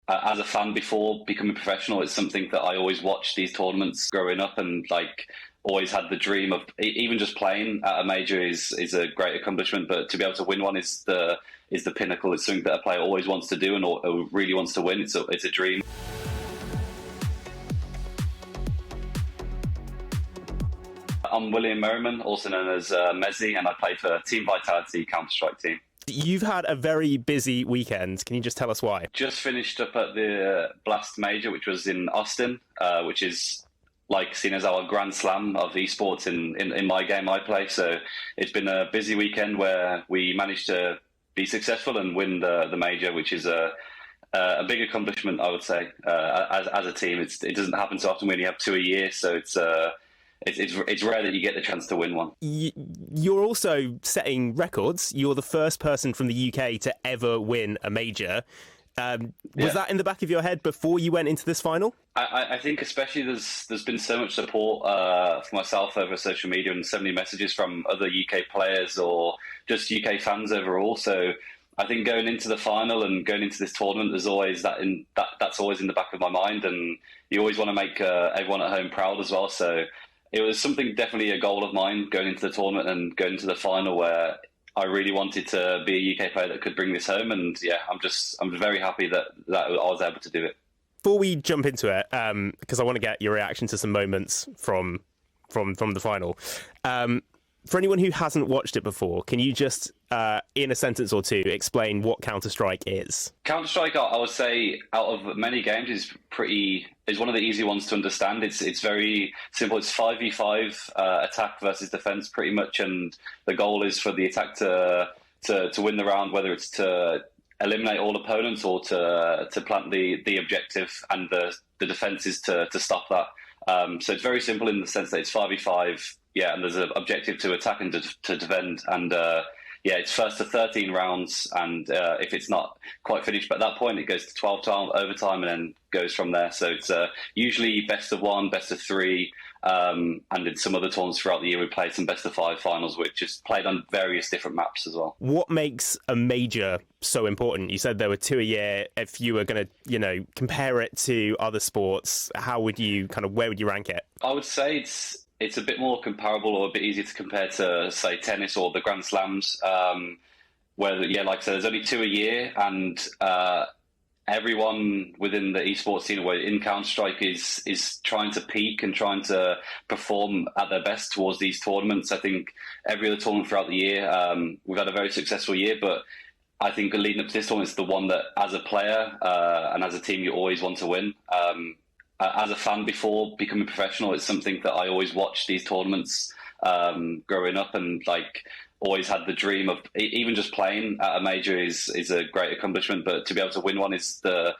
as a fan before becoming professional, it's something that I always watched these tournaments growing up, and like always had the dream of even just playing at a major is a great accomplishment, but to be able to win one is the pinnacle. It's something that a player always wants to do and or really wants to win. It's a dream. I'm William Merriman, also known as Mezii, and I play for Team Vitality Counter-Strike team. You've had a very busy weekend. Can you just tell us why? Just finished up at the Blast Major, which was in Austin, which is like seen as our grand slam of esports in my game I play. So it's been a busy weekend where we managed to be successful and win the major, which is a big accomplishment, I would say. As a team, it doesn't happen so often. We only have 2 a year, so it's rare that you get the chance to win one. You're also setting records. You're the first person from the UK to ever win a major. Was that in the back of your head before you went into this final? I think especially there's been so much support for myself over social media and so many messages from other UK players or just UK fans overall. So I think going into the final and going into this tournament, there's always that's always in the back of my mind, and you always want to make everyone at home proud as well. So it was something, definitely a goal of mine going into the tournament and going to the final, where I really wanted to be a UK player that could bring this home. And yeah, I'm very happy that I was able to do it. Before we jump into it, because I want to get your reaction to some moments from the final. For anyone who hasn't watched it before, can you just, in a sentence or two, explain what Counter-Strike is? Counter-Strike, I would say, out of many games, is one of the easy ones to understand. It's very simple. It's 5v5 attack versus defense, pretty much, and the goal is for the attack to win the round, whether it's to eliminate all opponents or to plant the objective, and the defense is to stop that. So it's very simple in the sense that it's 5v5. Yeah, and there's an objective to attack and to defend, and it's first to 13 rounds, and if it's not quite finished by that point, it goes to 12 time overtime, and then goes from there. So it's usually best of 1, best of 3, and in some other tournaments throughout the year we played some best of 5 finals, which is played on various different maps as well. What makes a major so important? You said there were 2 a year. If you were going to, compare it to other sports, where would you rank it? I would say it's a bit more comparable, or a bit easier to compare to, say, tennis or the Grand Slams, where, like I said, there's only 2 a year, and everyone within the esports scene in Counter-Strike is trying to peak and trying to perform at their best towards these tournaments. I think every other tournament throughout the year, we've had a very successful year, but I think leading up to this tournament is the one that, as a player and as a team, you always want to win. As a fan before becoming professional, it's something that I always watched these tournaments growing up, and like always had the dream of even just playing at a major is a great accomplishment, but to be able to win one is the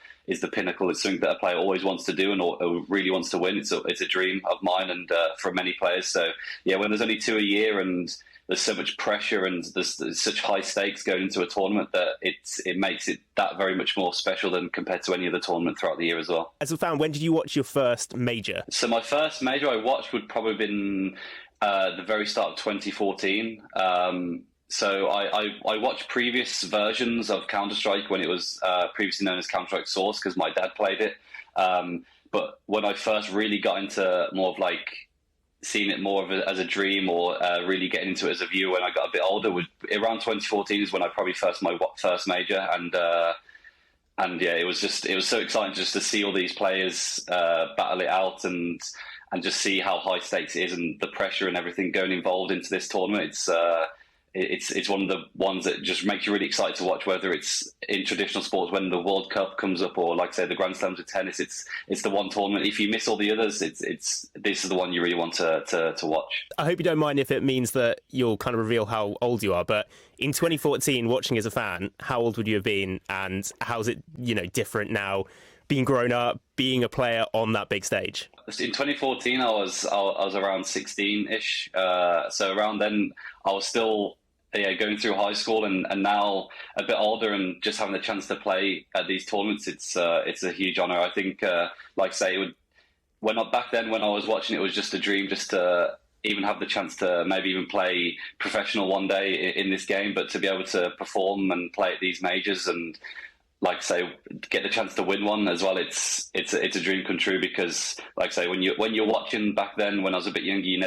pinnacle. It's something that a player always wants to do and or really wants to win. It's a dream of mine and for many players. So yeah, when there's only 2 a year and there's so much pressure and there's such high stakes going into a tournament, that it makes it that very much more special than compared to any other tournament throughout the year as well. As a fan, when did you watch your first major? So my first major I watched would probably have been the very start of 2014. So I watched previous versions of Counter-Strike when it was previously known as Counter-Strike Source, because my dad played it. But when I first really got into more of like seeing it more of as a dream, or really getting into it as a viewer when I got a bit older, around 2014 is when I probably my first major, and yeah, it was so exciting just to see all these players battle it out and just see how high stakes it is and the pressure and everything going involved into this tournament. It's one of the ones that just makes you really excited to watch, whether it's in traditional sports when the World Cup comes up, or like I say the Grand Slams with tennis. It's the one tournament. If you miss all the others, this is the one you really want to watch. I hope you don't mind if it means that you'll kind of reveal how old you are, but in 2014, watching as a fan, how old would you have been, and how's it different now, being grown up, being a player on that big stage? In 2014, I was around 16-ish. So around then, I was still going through high school, and now a bit older, and just having the chance to play at these tournaments, it's a huge honour. I think, like I say, back then when I was watching it was just a dream, just to even have the chance to maybe even play professional one day in this game, but to be able to perform and play at these majors, and like say, get the chance to win one as well. It's a dream come true because, like say, when you're watching back then, when I was a bit younger, you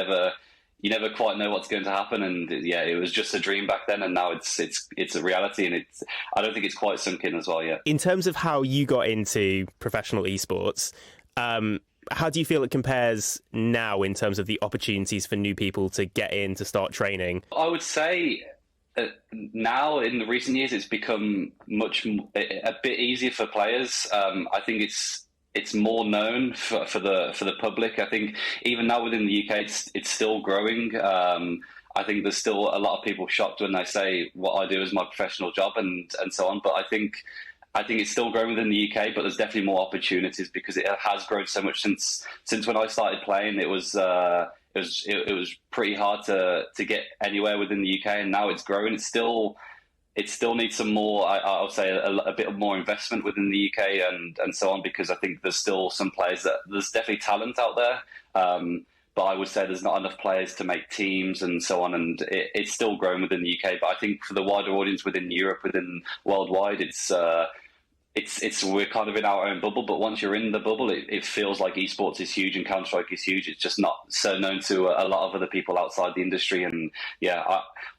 never quite know what's going to happen, and yeah, it was just a dream back then, and now it's a reality, and I don't think it's quite sunk in as well yet. In terms of how you got into professional esports, how do you feel it compares now in terms of the opportunities for new people to get in, to start training? I would say now in the recent years, it's become a bit easier for players. I think it's more known for the public. I think even now within the UK, it's still growing. I think there's still a lot of people shocked when they say what I do is my professional job and so on. But I think it's still growing within the UK, but there's definitely more opportunities because it has grown so much since when I started playing. It was pretty hard to get anywhere within the UK, and now it's growing. It still needs some more. I'll say a bit more investment within the UK and so on, because I think there's still some players there's definitely talent out there. But I would say there's not enough players to make teams and so on, and it's still growing within the UK. But I think for the wider audience within Europe, within worldwide, we're kind of in our own bubble. But once you're in the bubble, it feels like esports is huge and Counter-Strike is huge. It's just not so known to a lot of other people outside the industry. And yeah,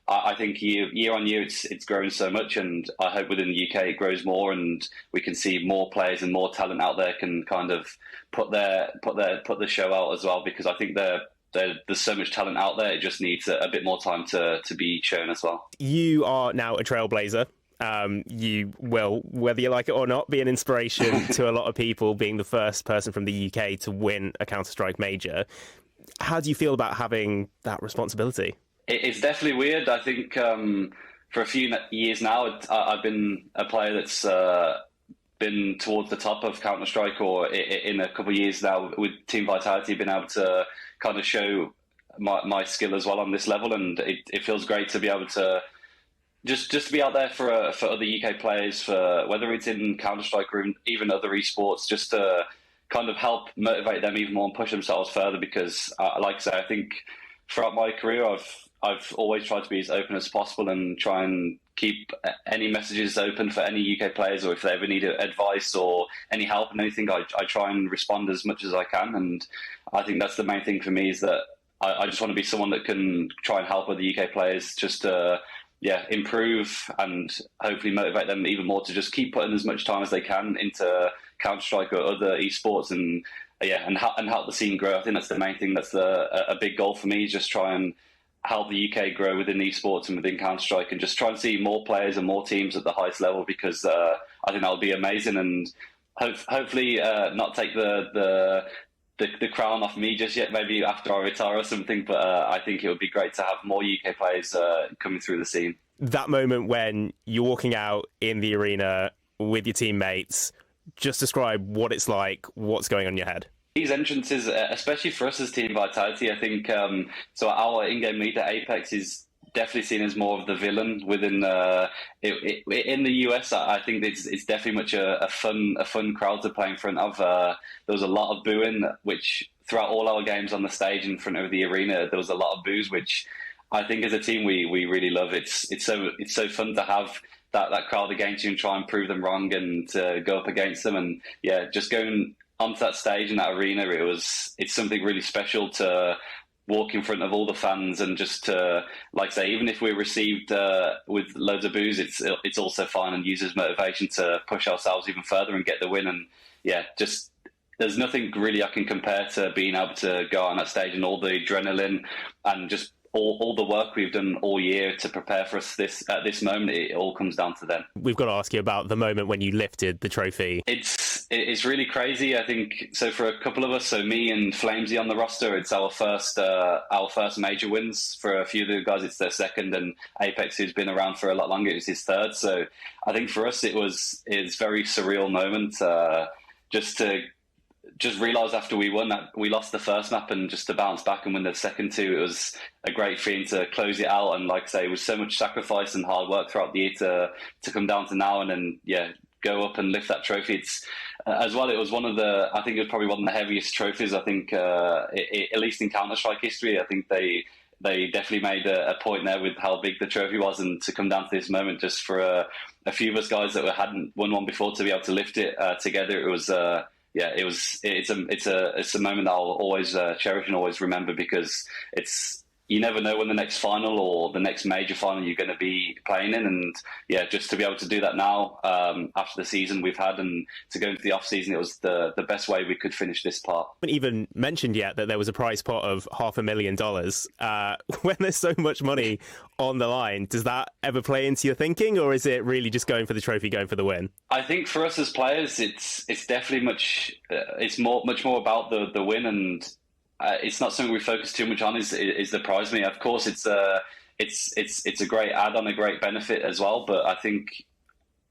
I think year on year it's grown so much, and I hope within the UK it grows more, and we can see more players and more talent out there can kind of put the show out as well, because I think there's so much talent out there. It just needs a bit more time to be shown as well. You are now a trailblazer. You will, whether you like it or not, be an inspiration to a lot of people, being the first person from the UK to win a Counter-Strike major. How do you feel about having that responsibility? It's definitely weird. I think for a few years now, I've been a player that's been towards the top of Counter-Strike, or in a couple of years now with Team Vitality, been able to kind of show my skill as well on this level, and it feels great to be able to just to be out there for other UK players, for whether it's in Counter-Strike or even other esports, just to kind of help motivate them even more and push themselves further. Because, like I say, I think throughout my career, I've always tried to be as open as possible and try and keep any messages open for any UK players, or if they ever need advice or any help and anything, I try and respond as much as I can. And I think that's the main thing for me, is that I just want to be someone that can try and help other UK players just to improve and hopefully motivate them even more to just keep putting as much time as they can into Counter-Strike or other esports, and help the scene grow. I think that's the main thing. That's a big goal for me, is just try and help the UK grow within esports and within Counter-Strike, and just try and see more players and more teams at the highest level, because I think that would be amazing, and hopefully not take the crown off me just yet, maybe after I retire or something, but I think it would be great to have more UK players coming through the scene. That moment when you're walking out in the arena with your teammates, just describe what it's like, what's going on in your head. These entrances, especially for us as Team Vitality, I think, so our in-game leader, Apex, is definitely seen as more of the villain within in the US. I think it's definitely much a fun crowd to play in front of. There was a lot of booing, which throughout all our games on the stage in front of the arena, there was a lot of boos, which I think as a team we really love. It's so fun to have that crowd against you and try and prove them wrong and to go up against them, and just going onto that stage in that arena, it's something really special to walk in front of all the fans, and just to, like say, even if we're received with loads of boos, it's also fun and uses motivation to push ourselves even further and get the win. And just there's nothing really I can compare to being able to go on that stage and all the adrenaline and just all the work we've done all year to prepare for us at this moment. It all comes down to them. We've got to ask you about the moment when you lifted the trophy. It's really crazy. I think so for a couple of us. So me and Flamesy on the roster, it's our first major wins. For a few of the guys, it's their second, and Apex, who's been around for a lot longer, it's his third. So I think for us, it's a very surreal moment. Just realised after we won that we lost the first map, and just to bounce back and win the second two, it was a great feeling to close it out. And like I say, it was so much sacrifice and hard work throughout the year to come down to now and then go up and lift that trophy. It's as well, it was I think it was probably one of the heaviest trophies, I think, at least in Counter-Strike history. I think they they definitely made a point there with how big the trophy was, and to come down to this moment just for a few of us guys that hadn't won one before to be able to lift it together. It was it's a moment that I'll always cherish and always remember, because you never know when the next final or the next major final you're going to be playing in. And yeah, just to be able to do that now, after the season we've had, and to go into the off season, it was the best way we could finish this part. I haven't even mentioned yet that there was a prize pot of $500,000. When there's so much money on the line, does that ever play into your thinking, or is it really just going for the trophy, going for the win? I think for us as players, it's definitely much more about the win, and it's not something we focus too much on. Is the prize money? Of course, it's a great add-on, a great benefit as well. But I think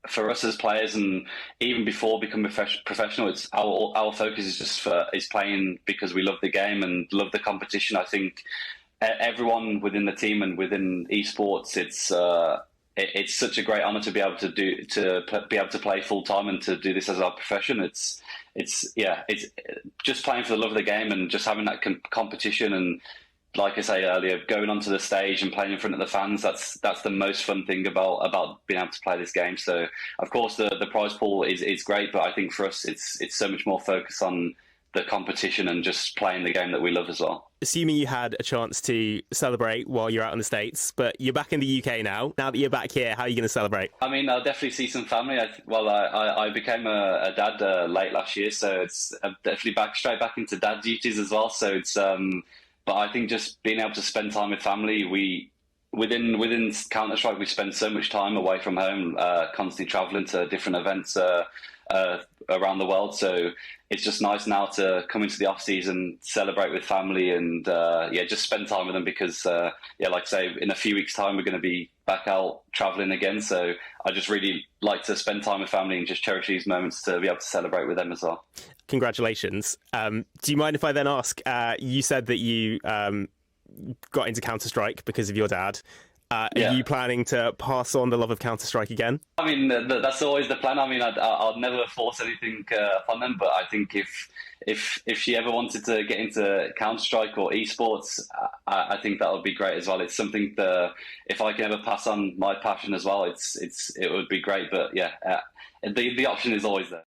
for us as players, and even before becoming professional, it's our focus is just is playing because we love the game and love the competition. I think everyone within the team and within esports, it's such a great honor to be able to play full time and to do this as our profession. It's just playing for the love of the game and just having that competition, and like I say earlier, going onto the stage and playing in front of the fans. That's the most fun thing about being able to play this game. So of course the prize pool is great, but I think for us it's so much more focus on the competition and just playing the game that we love as well. Assuming you had a chance to celebrate while you're out in the States, but you're back in the UK now. Now that you're back here, how are you going to celebrate? I mean, I'll definitely see some family. I became a dad late last year, so I'm definitely straight back into dad duties as well. So but I think just being able to spend time with family, within Counter-Strike, we spend so much time away from home, constantly traveling to different events around the world. So it's just nice now to come into the off season, celebrate with family, and just spend time with them, because like I say, in a few weeks' time we're going to be back out traveling again. So I just really like to spend time with family and just cherish these moments to be able to celebrate with them as well. Congratulations. Do you mind if I then ask? You said that you got into Counter-Strike because of your dad. Are you planning to pass on the love of Counter-Strike again? I mean, that's always the plan. I mean, I'll never force anything upon them, but I think if she ever wanted to get into Counter-Strike or esports, I think that would be great as well. It's something that if I can ever pass on my passion as well, it would be great. But yeah, the option is always there.